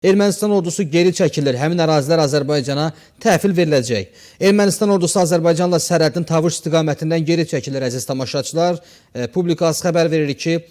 Ermənistan ordusu geri çəkilir, həmin ərazilər Azərbaycana təhvil veriləcək. Ermənistan ordusu Azərbaycanla sərhədin Tavuş istiqamətindən geri çəkilir, əziz tamaşaçılar. Publikası xəbər verir ki,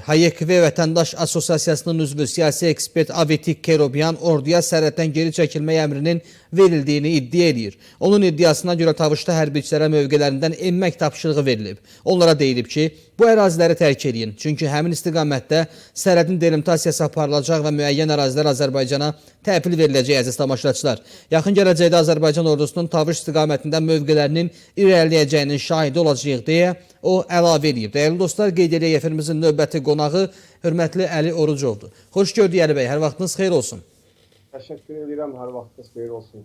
HYKV Vətəndaş Assosiasiyasının üzvü siyasi ekspert Avetik Kerobyan orduya sərhəddən geri çəkilmək əmrinin verildiyini iddia edir. Onun iddiasına görə Tavuşda hərbiçilərə mövqələrindən enmək tapşırığı verilib. Onlara deyilib ki, bu əraziləri tərk edin. Çünki həmin istiqamətdə sərhədin delimitasiyası aparılacaq və müəyyən ərazilər Azərbaycana təhvil veriləcək, əziz tamaşaçılar. Yaxın gələcəkdə Azərbaycan ordusunun Tavuş istiqamətində mövqelərinin irəliləyəcəyinin şahidi olacağıq deyə o əlavə edib. Dəyərli dostlar, qeyd edək, efərimizin növbəti qonağı hörmətli Əli Orucovdur. Xoş gördük Əli bəy, hər vaxtınız xeyir olsun. Təşəkkür edirəm, hər vaxtınız xeyir olsun.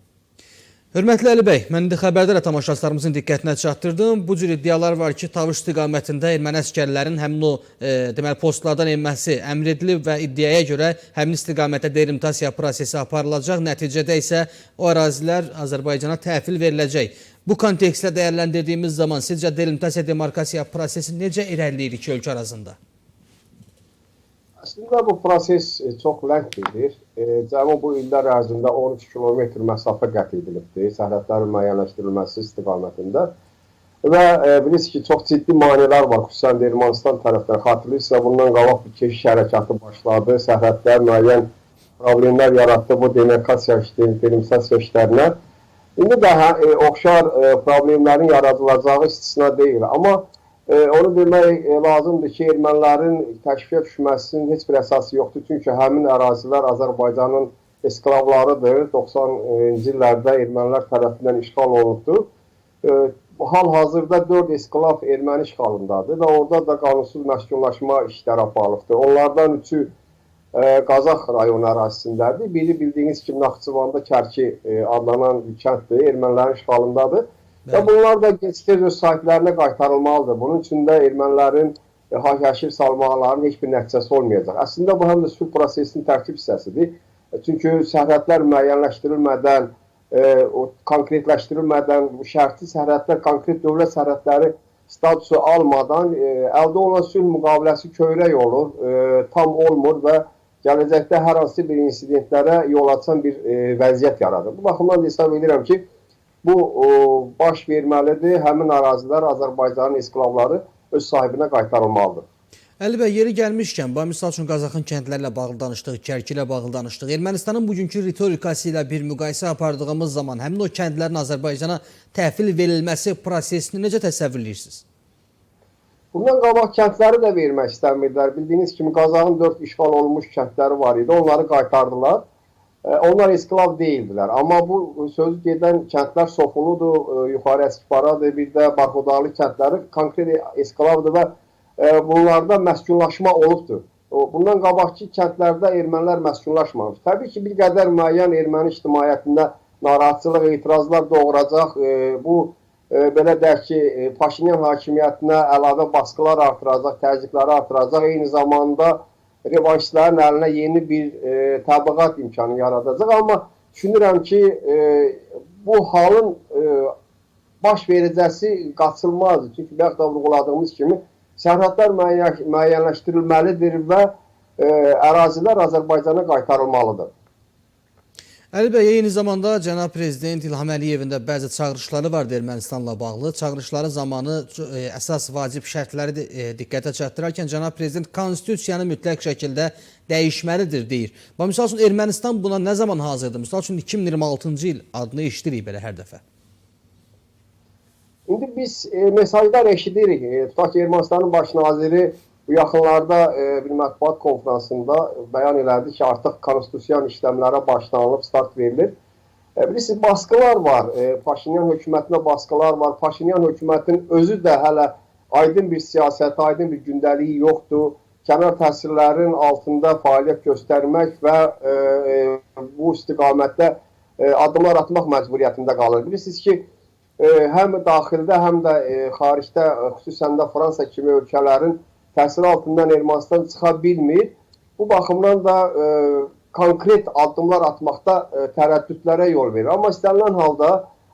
Hörmətli Əli bəy, mən indi xəbərdar tamaşaçılarımızın diqqətinə çatdırdım. Bu cür iddialar var ki, Tavuş istiqamətində erməni əskərlərin həmin o deməli postlardan enməsi əmr edilib və iddiaya görə həmin istiqamətdə delimitasiya prosesi aparılacaq. Nəticədə isə o ərazilər Azərbaycana təhvil veriləcək. Bu kontekstdə dəyərləndirdiyimiz zaman sizcə delimitasiya demarkasiya prosesi necə irəliləyir iki ölkə arasında? Əslində bu proses çox ləng gedir. Cəmi bu illər ərzində 13 kilometr məsafə qət edilibdir sərhədlərin müəyyənləşdirilməsi istiqamətində. Və bilirsiniz ki, çox ciddi maneələr var, xüsusən Ermənistan tərəfdən. Xatırlayırsınızsa, bundan qabaq bir keşiş hərəkatı başladı, sərhədlər müəyyən problemlər yaratdı bu demarkasiya delimitasiya işlərinə. İndi daha oxşar problemlərin yaradılacağı istisna deyil. Amma onu demək lazımdır ki, ermənilərin təşviyə düşməsinin heç bir əsası yoxdur. Çünki həmin ərazilər Azərbaycanın esklavlarıdır. 90-cı illərdə ermənilər tərəfindən işğal olunubdur. Hal-hazırda 4 esklav erməni işğalındadır və orada da qanunsuz məskunlaşma işləri aparılıbdır. Onlardan 3-ü Qazax rayonu ərazisindədir. Biri bildiyiniz kimi Naxçıvanda Kərki adlanan kənddir, ermənilərin işğalındadır. Və bunlar da gec-tez öz sahiblərinə qaytarılmalıdır. Bunun üçün də ermənilərin haşir salmaqlarının heç bir nəticəsi olmayacaq. Əslində bu həm də sülh prosesinin tərkib hissəsidir. Çünki sərhədlər müəyyənləşdirilmədən, konkretləşdirilmədən, şərti sərhədlər, konkret dövlət sərhədləri statusu almadan əldə olunan sülh müqaviləsi kövrək olur, tam olmur və gələcəkdə hər hansı bir insidentlərə yol açan bir vəziyyət yaradır. Bu baxımdan hesab edirəm ki, bu baş verməlidir. Həmin ərazilər Azərbaycanın esklavları öz sahibinə qaytarılmalıdır. Əli bəy, yeri gəlmişkən, misal üçün Qazaxın kəndlərlə bağlı danışdıq, Kərki ilə bağlı danışdıq. Ermənistanın bugünkü ritorikası ilə bir müqayisə apardığımız zaman həmin o kəndlərin Azərbaycana təhvil verilməsi prosesini necə təsəvvür edirsiniz? Bundan qabaq kəndləri də vermək istəmirdilər. Bildiyiniz kimi Qazaxın 4 işğal olunmuş kəndləri var idi. Onları qaytardılar. Onlar esklav deyildilər. Amma bu sözü gedən kəndlər Sofuludur, Yuxarı Əskiparadır, bir də Baxudalı kəndləri konkret esklavdır və bunlarda məskunlaşma olubdur. Bundan qabaqki kəndlərdə ermənilər məskunlaşmamış. Təbii ki, bir qədər müəyyən erməni ictimaiyyətində narahatçılıq, etirazlar doğuracaq. Bu belə deyək ki, Paşinyan hakimiyyətinə əlavə baskılar artıracaq, təzyiqləri artıracaq. Eyni zamanda revanşistlərin əlinə yeni bir təbliğat imkanı yaradacaq. Amma düşünürəm ki, bu halın baş verəcəsi qaçılmazdır. Çünki bayaq da vurğuladığımız kimi sərhədlər müəyyənləşdirilməlidir və ərazilər Azərbaycana qaytarılmalıdır. Əli bəy, eyni zamanda cənab prezident İlham Əliyevin də bəzi çağırışları vardı Ermənistanla bağlı. Çağırışları zamanı əsas vacib şərtləri diqqətə çatdırarkən cənab prezident konstitusiyanı mütləq şəkildə dəyişməlidir deyir. Misal üçün Ermənistan buna nə zaman hazırdır? Misal üçün 2026-cı il adını eşidirik belə hər dəfə. İndi biz mesajlar eşidirik. Tutaq ki, Ermənistanın baş naziri bu yaxınlarda bir mətbuat konferansında bəyan elədi ki, artıq konstitusiyan işləmlərə başlanılıb, start verilir. Bilirsiniz, baskılar var. Paşinyan hökumətinə baskılar var. Paşinyan hökumətinin özü də hələ aydın bir siyasəti, aydın bir gündəliyi yoxdur. Kənar təsirlərin altında fəaliyyət göstərmək və bu istiqamətdə addımlar atmaq məcburiyyətində qalır. Bilirsiniz ki, həm daxildə, həm də xaricdə, xüsusən də Fransa kimi ölkələrin təsir altından Ermənistan çıxa bilmir. Bu baxımdan da konkret addımlar atmaqda tərəddüdlərə yol verir. Amma istənilən halda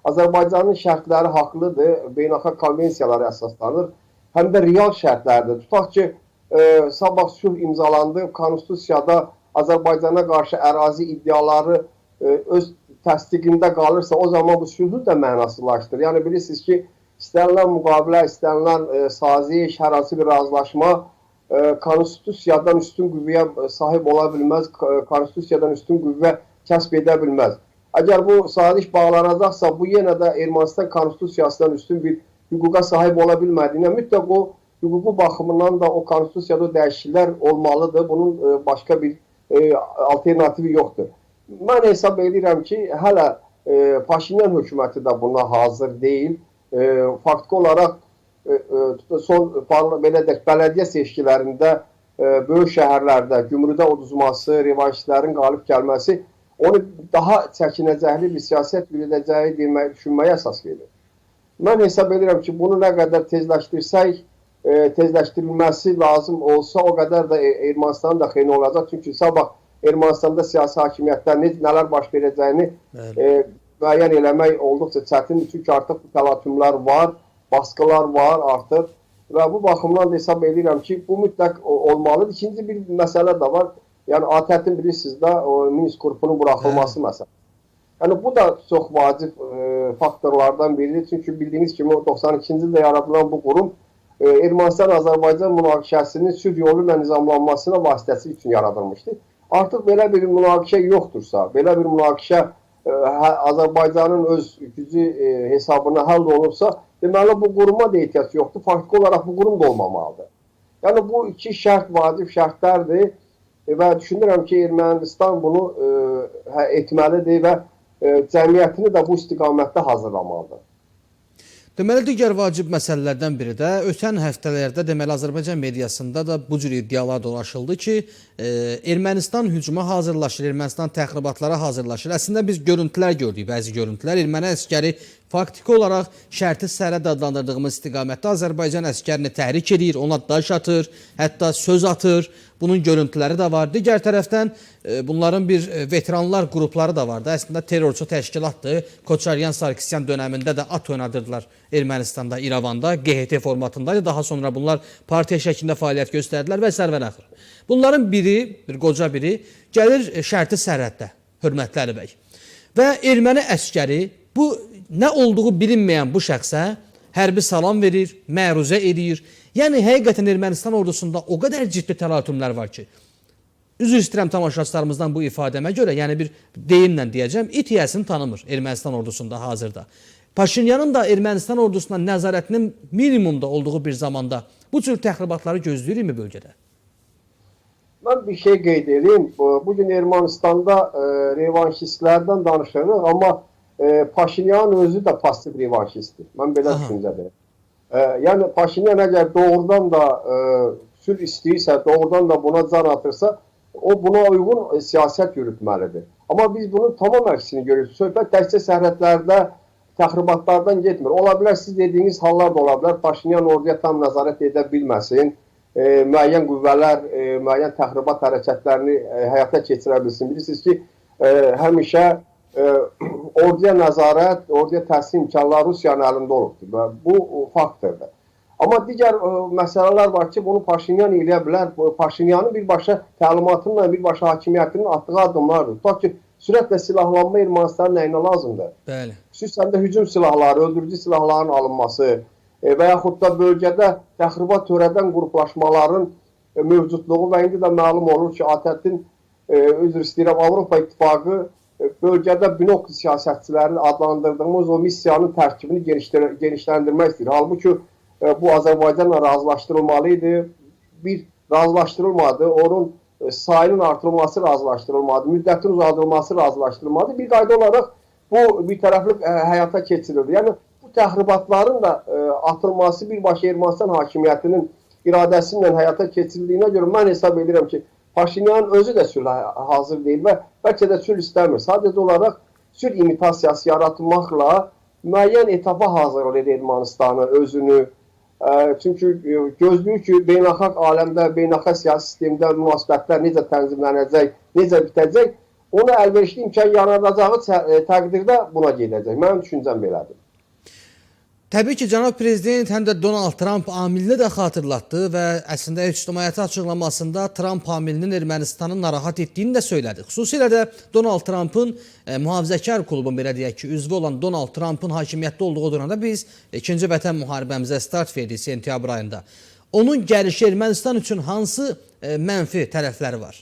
Azərbaycanın şərtləri haqlıdır, beynəlxalq konvensiyalara əsaslanır. Həm də real şərtlərdir. Tutaq ki, sabah sülh imzalandı, konstitusiyada Azərbaycana qarşı ərazi iddiaları öz təsdiqində qalırsa, o zaman bu sülhü də mənasızlaşdırır. Yəni bilirsiniz ki, istənilən müqavilə, istənilən saziş, hər hansı bir razılaşma konstitusiyadan üstün qüvvəyə sahib ola bilməz, konstitusiyadan üstün qüvvə kəsb edə bilməz. Əgər bu saziş bağlanacaqsa, bu yenə də Ermənistan konstitusiyasından üstün bir hüquqa sahib ola bilmədiyinə mütləq o hüququ baxımından da o konstitusiyada dəyişikliklər olmalıdır. Bunun başqa bir alternativi yoxdur. Mən hesab edirəm ki, hələ Paşinyan hökuməti də buna hazır deyil. Faktiki olaraq son belə deyək, bələdiyyə seçkilərində böyük şəhərlərdə gümrüdə uduzması, revanşistlərin qalib gəlməsi onu daha çəkinəcəkli bir siyasət yürüdəcəyi düşünməyə əsas verir. Mən hesab edirəm ki, bunu nə qədər tezləşdirsək, tezləşdirilməsi lazım olsa, o qədər də Ermənistanın da xeyrinə olacaq. Çünki sabah Ermənistanda siyasi hakimiyyətlər nələr baş verəcəyini müəyyən eləmək olduqca çətindir. Çünki artıq bu təlatümlər var, baskılar var artıq və bu baxımdan da hesab edirəm ki, bu mütləq olmalıdır. İkinci bir məsələ də var. Yəni ATƏT-in bilirsiniz də Minsk qrupunun buraxılması məsələsi. Yəni bu da çox vacib faktorlardan biridir. Çünki bildiyiniz kimi 92-ci ildə yaradılan bu qurum Ermənistan-Azərbaycan münaqişəsinin sülh yolu ilə nizamlanmasına vasitəsi üçün yaradılmışdı. Artıq belə bir münaqişə yoxdursa, belə bir münaqişə Azərbaycanın öz gücü hesabına həll olunursa, deməli bu quruma da ehtiyac yoxdur. Faktiki olaraq bu qurum da olmamalıdır. Yəni bu iki şərt vacib şərtlərdir və düşünürəm ki, Ermənistan bunu etməlidir və cəmiyyətini də bu istiqamətdə hazırlamalıdır. Deməli, digər vacib məsələlərdən biri də ötən həftələrdə deməli Azərbaycan mediasında da bu cür iddialar dolaşıldı ki, Ermənistan hücuma hazırlaşır, Ermənistan təxribatlara hazırlaşır. Əslində biz görüntülər gördük, bəzi görüntülər. Erməni əskəri faktiki olaraq şərti sərhəd adlandırdığımız istiqamətdə Azərbaycan əskərini təhrik edir, ona daş atır, hətta söz atır. Bunun görüntüləri də var. Digər tərəfdən bunların bir veteranlar qrupları da vardı. Əslində terrorçu təşkilatdır. Koçaryan-Sarkisyan dönəmində də at oynadırdılar Ermənistanda, İrəvanda, QHT formatındaydı. Daha sonra bunlar partiya şəklində fəaliyyət göstərdilər və sərvənəxır. Bunların biri, bir qoca biri, gəlir şərti sərhəddə, hörmətli Əli bəy. Və erməni əskəri bu nə olduğu bilinməyən bu şəxsə hərbi salam verir, məruzə edir. Yəni, həqiqətən Ermənistan ordusunda o qədər ciddi təlatümlər var ki, üzr istəyirəm tamaşaçılarımızdan bu ifadəmə görə, yəni bir deyimlə deyəcəm, it yiyəsini tanımır Ermənistan ordusunda hazırda. Paşinyanın da Ermənistan ordusuna nəzarətinin minimumda olduğu bir zamanda bu cür təxribatları gözləyirikmi bölgədə? Mən bir şey qeyd edeyim. Bugün Ermənistanda revanşistlərdən danışırıq, amma Paşinyanın özü də pasiv revanşistdir. Mən belə düşüncədəyim. Yəni Paşinyan əgər doğrudan da sülh istəyirsə, doğrudan da buna can atırsa, o buna uyğun siyasət yürütməlidir. Amma biz bunun tamam əksini görürük. Söhbət təkcə sərhədlərdə təxribatlardan getmir. Ola bilər, siz dediyiniz hallar da ola bilər. Paşinyan orduya tam nəzarət edə bilməsin, müəyyən qüvvələr, müəyyən təxribat hərəkətlərini həyata keçirə bilsin. Bilirsiniz ki, həmişə orduya nəzarət, orduya təhsil imkanları Rusiyanın əlində olubdur və bu faktordur. Amma digər məsələlər var ki, bunu Paşinyan eləyə bilər. Paşinyanın birbaşa təlimatının, birbaşa hakimiyyətinin atdığı addımlardır. Tutaq ki, sürətlə silahlanma Ermənistanın nəyinə lazımdır? Bəli. Xüsusən də hücum silahları, öldürücü silahların alınması və yaxud da bölgədə təxribat törədən qruplaşmaların mövcudluğu və indi də məlum olur ki, ATƏT-in, üzr istəyirəm, Avropa İttifaqı bölgədə binokl siyasətçilərin adlandırdığımız o missiyanın tərkibini genişləndirmək istəyir. Halbuki bu Azərbaycanla razılaşdırılmalıydı. Bir razılaşdırılmadı, onun sayının artırılması razılaşdırılmadı, müddətin uzadılması razılaşdırılmadı. Bir qayda olaraq bu bir tərəfli həyata keçirildi. Yəni bu təxribatların da atılması birbaşa Ermənistan hakimiyyətinin iradəsilə həyata keçirildiyinə görə mən hesab edirəm ki, Paşinyan özü də sülh hazır deyil və bəlkə də sülh istəmir. Sadəcə olaraq sülh imitasiyası yaratmaqla müəyyən etapa hazırlayır Ermənistanı, özünü. Çünki gözləyir ki, beynəlxalq aləmdə, beynəlxalq siyasi sistemdə münasibətlər necə tənzimlənəcək, necə bitəcək, ona əlverişli imkan yaradacağı təqdirdə buna gedəcək. Mənim düşüncəm belədir. Təbii ki, cənab prezident həm də Donald Trump amilini də xatırlatdı və əslində ictimaiyyətə açıqlamasında Trump amilinin Ermənistanı narahat etdiyini də söylədi. Xüsusilə də Donald Trumpın mühafizəkar klubun, belə deyək ki, üzvü olan Donald Trumpın hakimiyyətdə olduğu dövrəndə biz 2-ci Vətən müharibəmizə start verdik sentyabr ayında. Onun gəlişi Ermənistan üçün hansı mənfi tərəfləri var?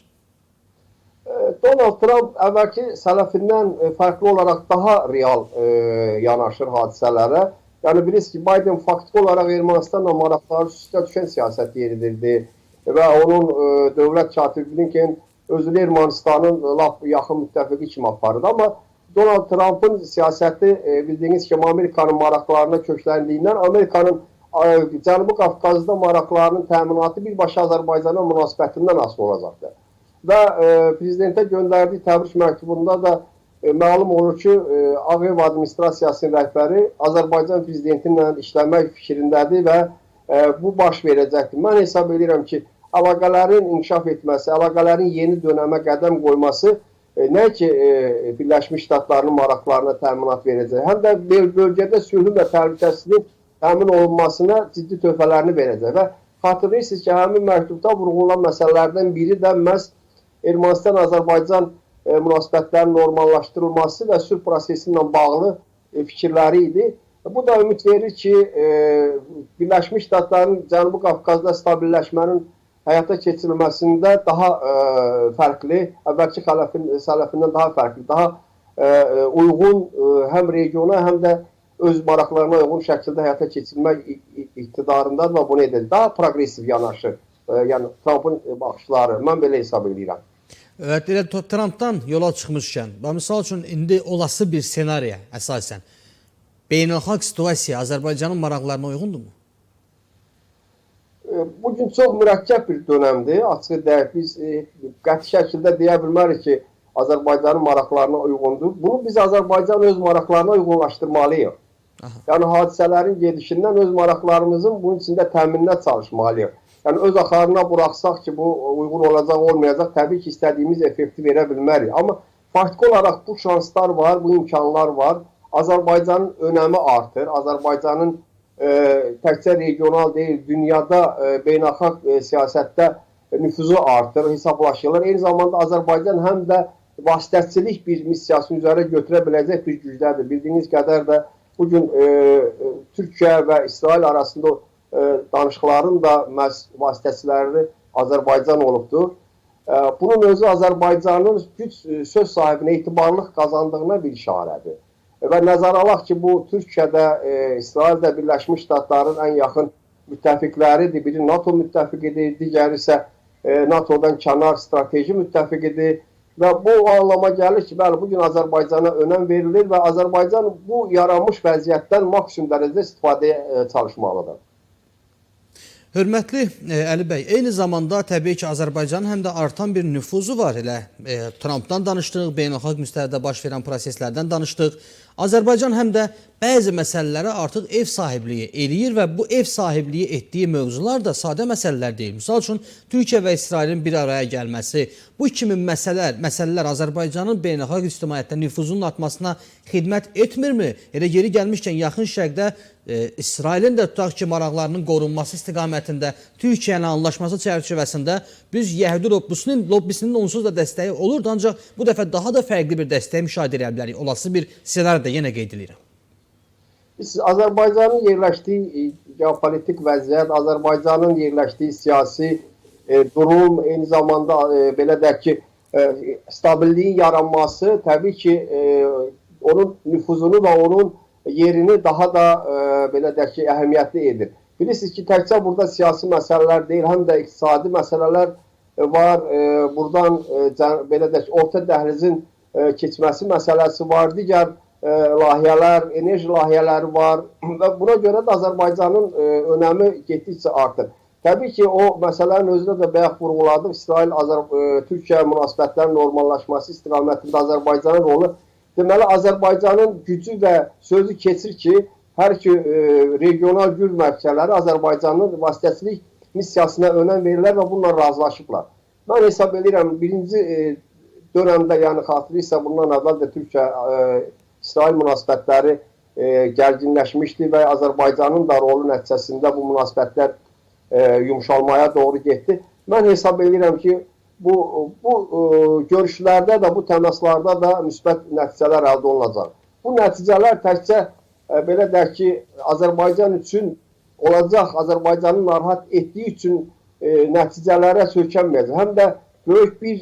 Donald Trump əvvəlki sələfindən fərqli olaraq daha real yanaşır hadisələrə. Yəni bilirsiniz ki, Biden faktiki olaraq Ermənistanla maraqları üstə düşən siyasət yeridirdi və onun dövlət katibi Blinken özünü Ermənistanın lap yaxın müttəfiqi kimi aparırdı. Amma Donald Trump'ın siyasəti bildiyiniz kimi Amerikanın maraqlarına kökləndiyindən Amerikanın Cənubi Qafqazda maraqlarının təminatı birbaşa Azərbaycana münasibətindən asılı olacaqdır. Və prezidentə göndərdiyi təbrik məktubunda da məlum olur ki, Ağ Ev administrasiyasının rəhbəri Azərbaycan prezidenti ilə işləmək fikrindədir və bu baş verəcəkdir. Mən hesab edirəm ki, əlaqələrin inkişaf etməsi, əlaqələrin yeni dönəmə qədəm qoyması nə ki Birləşmiş Ştatların maraqlarına təminat verəcək, həm də bölgədə sülhün və təhlükəsizliyin təmin olunmasına ciddi töhfələrini verəcək. Və xatırlayırsınız ki, həmin məktubda vurğulanan məsələlərdən biri də məhz Ermənistan-Azərbaycan münasibətlərin normallaşdırılması və sülh prosesi ilə bağlı fikirləri idi. Bu da ümid verir ki, Birləşmiş Ştatların Cənubi Qafqazda stabilləşmənin həyata keçirilməsində daha fərqli, əvvəlki sələfindən daha fərqli, daha uyğun həm regiona, həm də öz maraqlarına uyğun şəkildə həyata keçirilmək iqtidarındadır və bunu edir. Daha progresiv yanaşır, yəni Trump'ın baxışları, mən belə hesab edirəm. Evet, Trump'dan yola çıxmışkən, misal üçün indi olası bir senariyə əsasən beynəlxalq situasiya Azərbaycanın maraqlarına uyğundurmu? Bugün çox mürəkkəb bir dönəmdir. Açıq deyək, biz qəti şəkildə deyə bilmərik ki, Azərbaycanın maraqlarına uyğundur. Bunu biz Azərbaycan öz maraqlarına uyğunlaşdırmalıyıq. Yəni hadisələrin gedişindən öz maraqlarımızın bunun içində təminlə çalışmalıyıq. Yəni öz axarına buraxsaq ki, bu uyğun olacaq, olmayacaq, təbii ki, istədiyimiz effekti verə bilmərik. Amma faktiki olaraq bu şanslar var, bu imkanlar var. Azərbaycanın önəmi artır. Azərbaycanın təkcə regional deyil, dünyada beynəlxalq siyasətdə nüfuzu artır, hesablaşılır. Eyni zamanda Azərbaycan həm də vasitəçilik bir missiyasını üzərə götürə biləcək bir gücdədir. Bildiyiniz qədər də bugün Türkiyə və İsrail arasında danışıqların da vasitəçiləri Azərbaycan olubdur. Bunun özü Azərbaycanın güc söz sahibinə etibarlıq qazandığına bir işarədir. Və nəzərə alaq ki, bu Türkiyədə, İsraildə Birləşmiş Ştatların ən yaxın müttəfiqləridir. Biri NATO müttəfiqidir, digəri isə NATO'dan kənar strateji müttəfiqidir. Və bu anlama gəlir ki, bəli, bugün Azərbaycana önəm verilir və Azərbaycan bu yaranmış vəziyyətdən maksimum dərəcədə istifadəyə çalışmalıdır. Hörmətli Əli bəy, eyni zamanda təbii ki, Azərbaycanın həm də artan bir nüfuzu var. Elə Trump'dan danışdıq, beynəlxalq müstəvidə baş verən proseslərdən danışdıq. Azərbaycan həm də bəzi məsələlərə artıq ev sahibliyi eləyir və bu ev sahibliyi etdiyi mövzular da sadə məsələlər deyil. Misal üçün, Türkiyə və İsrailin bir araya gəlməsi, bu kimi məsələlər Azərbaycanın beynəlxalq ictimaiyyətdə nüfuzunun artmasına xidmət etmirmi? Elə geri gəlmişkən, yaxın şərqdə İsrailin də tutaq ki, maraqlarının qorunması istiqamətində Türkiyə ilə anlaşması çərçivəsində biz Yəhudi lobbisinin onsuz da dəstəyi olurdu, ancaq bu dəfə daha da fərqli bir dəstəyi müşahidə edə bilərik. Olası bir senaryoda yenə qeyd edirəm. Biz Azərbaycanın yerləşdiyi geopolitik vəziyyət, Azərbaycanın yerləşdiyi siyasi durum, eyni zamanda belə deyək ki, stabilliyin yaranması təbii ki, onun nüfuzunu və onun yerini daha da belə deyək ki, əhəmiyyətli edir. Bilirsiniz ki, təkcə burada siyasi məsələlər deyil, həm də iqtisadi məsələlər var. Buradan belə deyək ki, orta dəhlizin keçməsi məsələsi var, digər layihələr, enerji layihələri var və buna görə də Azərbaycanın önəmi getdikcə artır. Təbii ki, o məsələnin özünə də bayaq vurğuladıq. İsrail-Türkiyə münasibətlərinin normallaşması istiqamətində Azərbaycanın rolu. Deməli, Azərbaycanın gücü və sözü keçir ki, hər iki regional güc mərkəzləri Azərbaycanın vasitəçilik missiyasına önəm verirlər və bununla razılaşıblar. Mən hesab edirəm, birinci dönəmdə, yəni xatırlayırsa bundan əvvəl də Türkiyə-İsrail münasibətləri gərginləşmişdi və Azərbaycanın da rolu nəticəsində bu münasibətlər yumşalmaya doğru getdi. Mən hesab edirəm ki, bu görüşlərdə də, bu təmaslarda da müsbət nəticələr əldə olunacaq. Bu nəticələr təkcə belə deyək ki, Azərbaycan üçün olacaq, Azərbaycanı narahat etdiyi üçün nəticələrə söykənməyəcək. Həm də böyük bir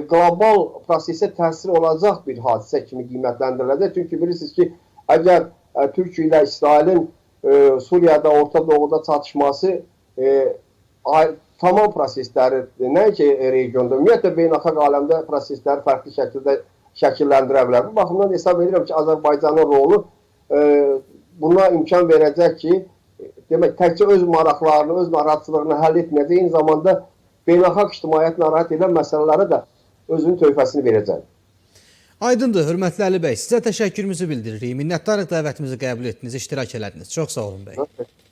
qlobal prosesə təsir olacaq bir hadisə kimi qiymətləndiriləcək. Çünki bilirsiniz ki, əgər Türkiyə ilə İsrailin Suriyada, Orta Doğuda çatışması tamam prosesləri, nəinki regionda, ümumiyyətlə beynəlxalq aləmdə prosesləri fərqli şəkildə şəkilləndirə bilər. Bu baxımdan hesab edirəm ki, Azərbaycanın rolu buna imkan verəcək ki, demək, təkcə öz maraqlarını, öz narahatçılığını həll etməyəcək, eyni zamanda beynəlxalq ictimaiyyət narahat edən məsələlərə də özünün tövhəsini verəcək. Aydındır, hörmətli Əli bəy, sizə təşəkkürümüzü bildiririk. Minnətdarıq dəvətimizi qəbul etdiniz, iştirak elədiniz. Çox sağ olun bəy.